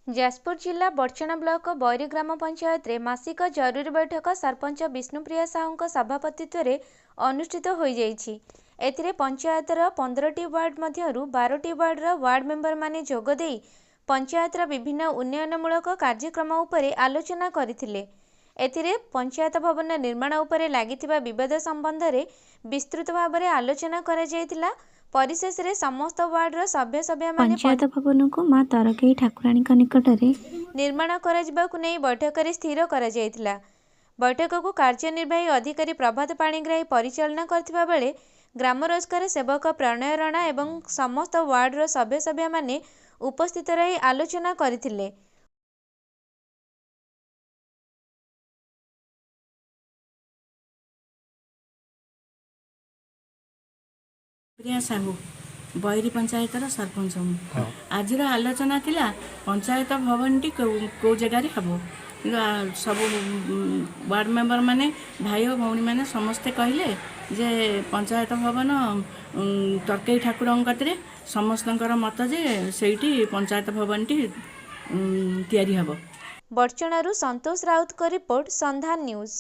ଯାଜପୁର ଜିଲ୍ଲା ବଡ଼ଚଣା ବ୍ଲକ ବୈରୀ ଗ୍ରାମ ପଞ୍ଚାୟତରେ ମାସିକ ଜରୁରୀ ବୈଠକ ସରପଞ୍ଚ ବିଷ୍ଣୁପ୍ରିୟା ସାହୁଙ୍କ ସଭାପତିତ୍ୱରେ ଅନୁଷ୍ଠିତ ହୋଇଯାଇଛି। ଏଥିରେ ପଞ୍ଚାୟତର 15ଟି ୱାର୍ଡ ମଧ୍ୟରୁ 12ଟି ୱାର୍ଡର ୱାର୍ଡ ମେମ୍ବରମାନେ ଯୋଗଦେଇ ପଞ୍ଚାୟତର ବିଭିନ୍ନ ଉନ୍ନୟନମୂଳକ କାର୍ଯ୍ୟକ୍ରମ ଉପରେ ଆଲୋଚନା କରିଥିଲେ। ଏଥିରେ ପଞ୍ଚାୟତ ଭବନ ନିର୍ମାଣ ଉପରେ ଲାଗିଥିବା ବିବାଦ ସମ୍ବନ୍ଧରେ ବିସ୍ତୃତ ଭାବରେ ଆଲୋଚନା କରାଯାଇଥିଲା। परिशेष समस्त वार्डर सभ्य पंचायत भवन को मां तरकेई ठाकुराणी निकटरे निर्माण कराजिबाकु नै बैठक में स्थिर करा जायतिला। बैठक को कार्यनिर्वाही अधिकारी प्रभात पाणिग्राही परिचालना करथिबा बेले ग्राम रोजगार सेवक प्रणय राणा एवं समस्त वार्डर सभ्य माने उपस्थित रही आलोचना करथिले। प्रिया साहू बैरी पंचायतर सरपंच आज आलोचना थिला पंचायत भवन टी को जगार हम सब वार्ड मेंबर माने भाई और भौणी माने समस्ते कहले जे पंचायत भवन तरकेई ठाकुर कतरे समस्तंकर मत जे सेठी पंचायत भवन टी तैयारी हबो। बड़चणारू संतोष राउत को रिपोर्ट संधान न्यूज।